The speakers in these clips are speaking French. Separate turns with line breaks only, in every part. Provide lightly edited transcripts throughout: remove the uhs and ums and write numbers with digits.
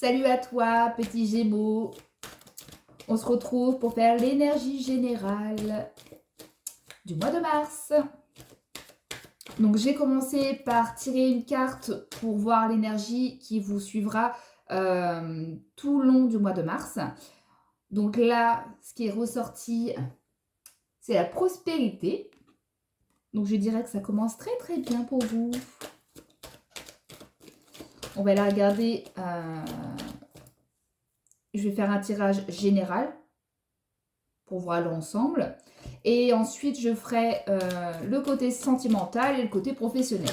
Salut à toi, petit Gémeaux. On se retrouve pour faire l'énergie générale du mois de mars. Donc j'ai commencé par tirer une carte pour voir l'énergie qui vous suivra tout le long du mois de mars. Donc là, ce qui est ressorti, c'est la prospérité. Donc je dirais que ça commence très très bien pour vous. On va la regarder. Je vais faire un tirage général pour voir l'ensemble. Et ensuite, je ferai le côté sentimental et le côté professionnel.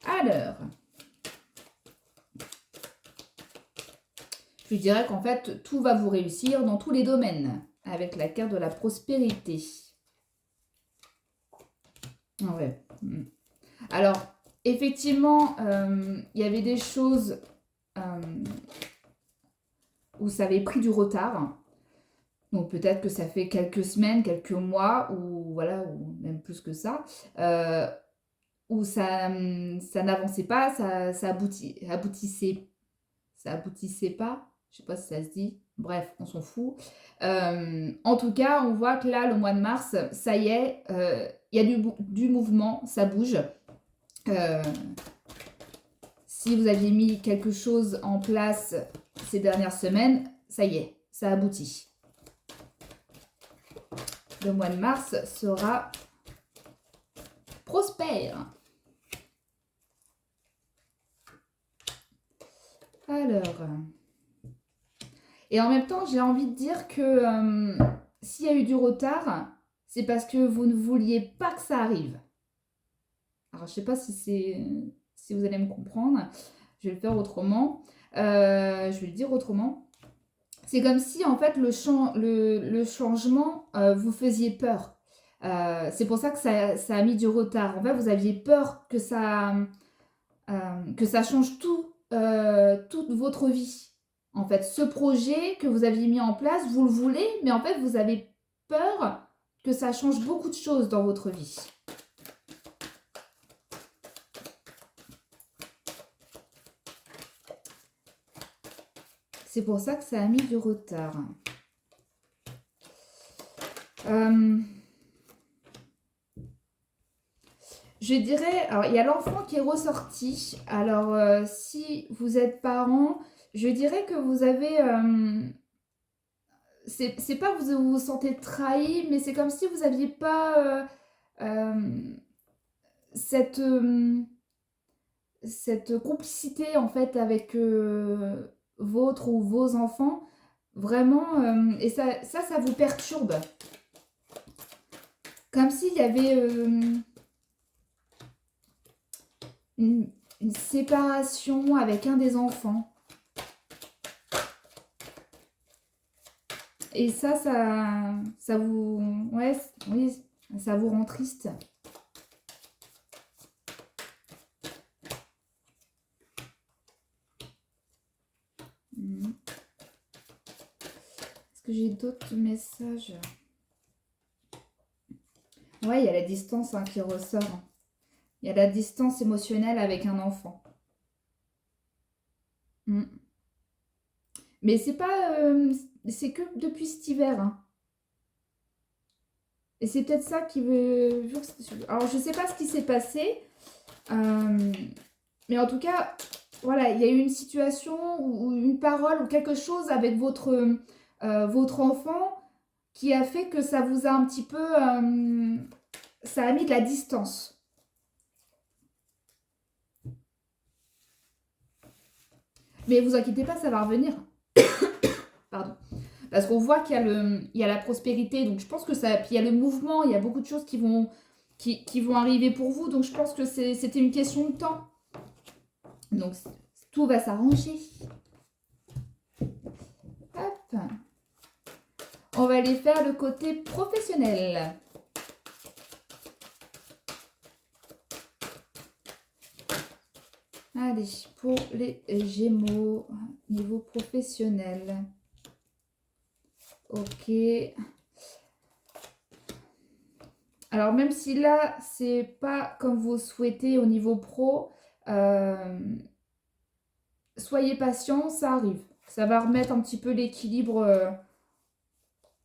Alors, je dirais qu'en fait, tout va vous réussir dans tous les domaines avec la carte de la prospérité. Ouais. Alors, effectivement, il y avait des choses où ça avait pris du retard. Donc peut-être que ça fait quelques semaines, quelques mois, ou voilà, ou même plus que ça, où ça n'avançait pas, ça aboutissait pas. Je sais pas si ça se dit. Bref, on s'en fout. En tout cas, on voit que là, le mois de mars, ça y est, il y a du mouvement, ça bouge. Si vous aviez mis quelque chose en place ces dernières semaines, ça y est, ça aboutit. Le mois de mars sera prospère. Alors, et en même temps, j'ai envie de dire que s'il y a eu du retard, c'est parce que vous ne vouliez pas que ça arrive. Alors, je ne sais pas si vous allez me comprendre. Je vais le faire autrement. Je vais le dire autrement. C'est comme si, en fait, le changement, vous faisiez peur. C'est pour ça que ça a mis du retard. En fait, vous aviez peur que ça change tout, toute votre vie. En fait, ce projet que vous aviez mis en place, vous le voulez, mais en fait, vous avez peur que ça change beaucoup de choses dans votre vie. C'est pour ça que ça a mis du retard. Je dirais, alors il y a l'enfant qui est ressorti. Alors si vous êtes parent, je dirais que vous avez... c'est pas que vous vous sentez trahi, mais c'est comme si vous n'aviez pas cette complicité en fait avec votre ou vos enfants. Vraiment, et ça vous perturbe. Comme s'il y avait une séparation avec un des enfants. Et ça vous... Ouais, oui, ça vous rend triste. Est-ce que j'ai d'autres messages? Ouais, il y a la distance qui ressort. Il y a la distance émotionnelle avec un enfant. Mais c'est pas... c'est que depuis cet hiver. Hein. Et c'est peut-être ça qui veut... Alors, je sais pas ce qui s'est passé. Mais en tout cas, voilà, il y a eu une situation ou une parole ou quelque chose avec votre enfant qui a fait que ça vous a un petit peu... ça a mis de la distance. Mais vous inquiétez pas, ça va revenir. Pardon. Parce qu'on voit qu'il y a la prospérité, donc je pense que ça... Puis il y a le mouvement, il y a beaucoup de choses qui vont arriver pour vous, donc je pense que c'était une question de temps. Donc tout va s'arranger. Hop. On va aller faire le côté professionnel. Allez, pour les Gémeaux, niveau professionnel. Ok. Alors, même si là, c'est pas comme vous souhaitez au niveau pro, soyez patient, ça arrive. Ça va remettre un petit peu l'équilibre.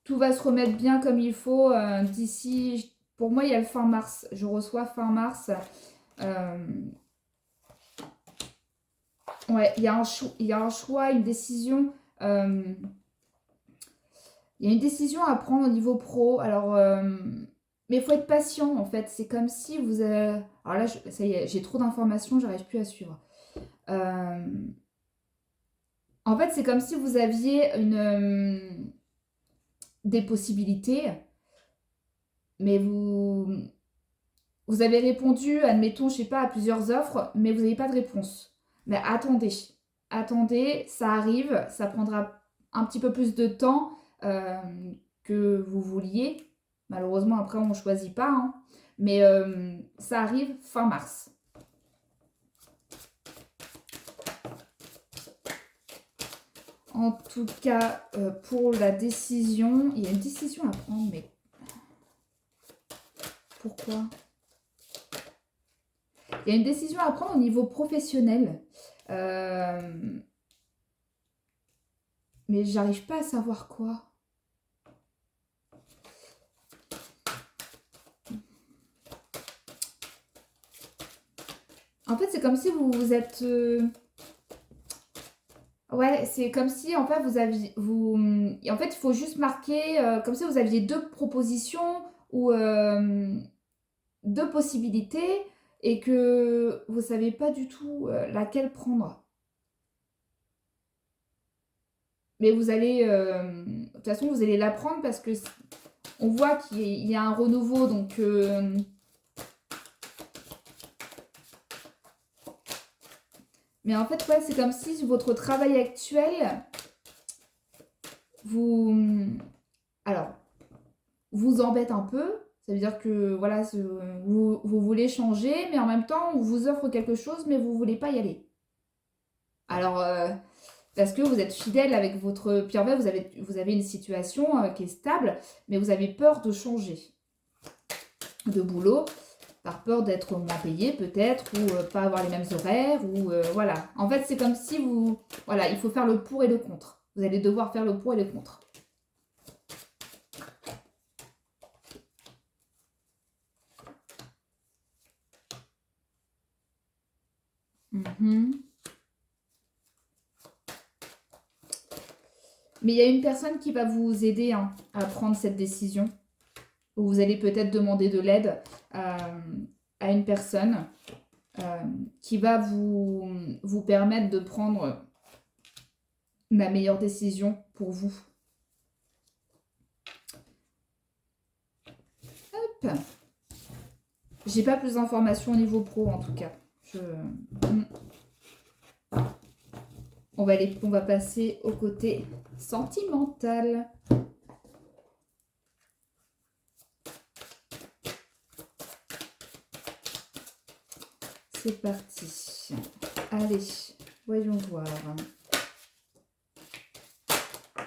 Tout va se remettre bien comme il faut d'ici. Pour moi, il y a le fin mars. Je reçois fin mars. Ouais, il y a un choix, une décision. Il y a une décision à prendre au niveau pro. Alors, mais il faut être patient en fait. C'est comme si vous avez... Alors là, ça y est, j'ai trop d'informations, j'arrive plus à suivre. Euh, En fait, c'est comme si vous aviez des possibilités, mais vous avez répondu, admettons, je sais pas, à plusieurs offres, mais vous n'avez pas de réponse. Mais attendez, attendez, ça arrive, ça prendra un petit peu plus de temps que vous vouliez. Malheureusement, après, on ne choisit pas, hein. Mais ça arrive fin mars. En tout cas, pour la décision, il y a une décision à prendre, mais pourquoi? Il y a une décision à prendre au niveau professionnel. Mais j'arrive pas à savoir quoi. En fait, c'est comme si vous êtes... Ouais, c'est comme si en fait vous aviez... En fait, il faut juste marquer comme si vous aviez deux propositions ou deux possibilités et que vous savez pas du tout laquelle prendre. Mais vous allez... de toute façon, vous allez la prendre parce que on voit qu'il y a un renouveau, donc... Mais en fait, ouais, c'est comme si votre travail actuel, alors, vous embête un peu. Ça veut dire que, voilà, vous voulez changer, mais en même temps, on vous offre quelque chose, mais vous voulez pas y aller. Alors, parce que vous êtes fidèle avec votre... Puis en fait, vous avez une situation qui est stable, mais vous avez peur de changer de boulot, par peur d'être moins payé peut-être, ou pas avoir les mêmes horaires, ou voilà. En fait, c'est comme si vous... Voilà, il faut faire le pour et le contre. Vous allez devoir faire le pour et le contre. Mais il y a une personne qui va vous aider hein, à prendre cette décision. Vous allez peut-être demander de l'aide à une personne qui va vous permettre de prendre la meilleure décision pour vous. Hop. J'ai pas plus d'informations au niveau pro en tout cas. On va passer au côté sentimental. C'est parti. Allez, voyons voir.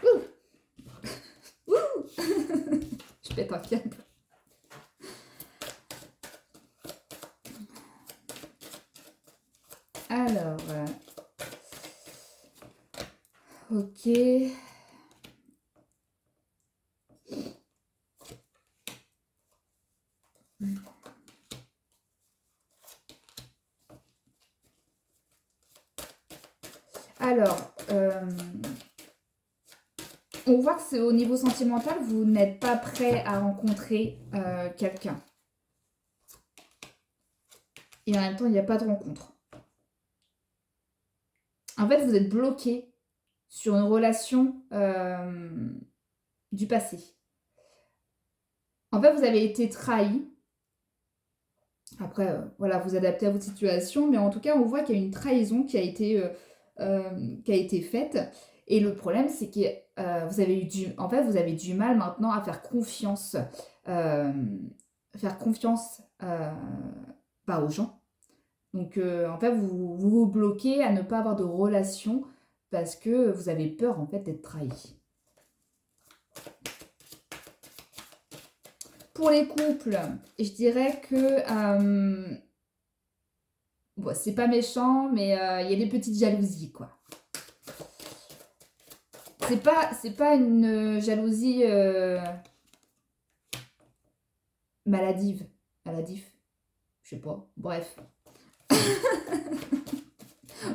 Ouh. Ouh. Je pète un câble. Alors, ok. Alors, on voit que c'est au niveau sentimental, vous n'êtes pas prêt à rencontrer quelqu'un. Et en même temps, il n'y a pas de rencontre. En fait, vous êtes bloqué sur une relation du passé. En fait, vous avez été trahi. Après, voilà, vous adaptez à votre situation, mais en tout cas, on voit qu'il y a une trahison qui a été faite. Et le problème, c'est que vous avez du mal maintenant à faire confiance, pas aux gens. Donc, en fait, vous bloquez à ne pas avoir de relation parce que vous avez peur, en fait, d'être trahi. Pour les couples, je dirais que... bon, c'est pas méchant, mais il y a des petites jalousies, quoi. c'est pas une jalousie maladive. Maladif. Je sais pas. Bref. Vous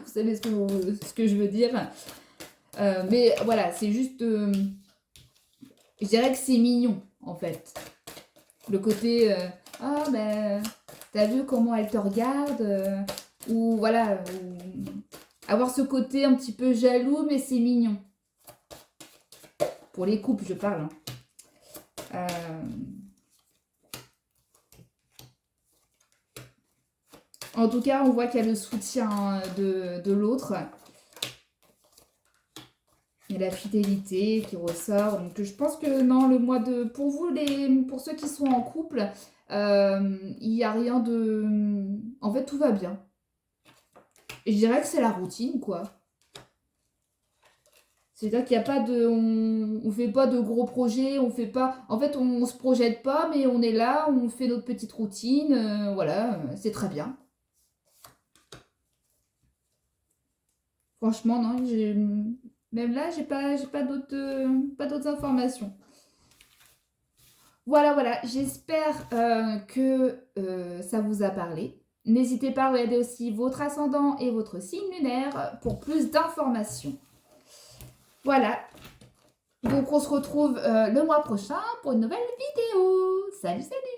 savez ce que je veux dire. Mais voilà, c'est juste... je dirais que c'est mignon, en fait. Le côté... ah, ben... T'as vu comment elle te regarde ou voilà... avoir ce côté un petit peu jaloux, mais c'est mignon. Pour les couples, je parle. En tout cas, on voit qu'il y a le soutien de l'autre. Il y a la fidélité qui ressort. Donc, je pense que non, le mois de... Pour vous, pour ceux qui sont en couple, il n'y a rien de... En fait, tout va bien. Et je dirais que c'est la routine, quoi. C'est-à-dire qu'il n'y a pas de... On fait pas de gros projets, on fait pas... En fait, on se projette pas, mais on est là, on fait notre petite routine. Voilà, c'est très bien. Franchement, non, même là, j'ai pas d'autres informations. Voilà, voilà, j'espère que ça vous a parlé. N'hésitez pas à regarder aussi votre ascendant et votre signe lunaire pour plus d'informations. Voilà, donc on se retrouve le mois prochain pour une nouvelle vidéo. Salut, salut!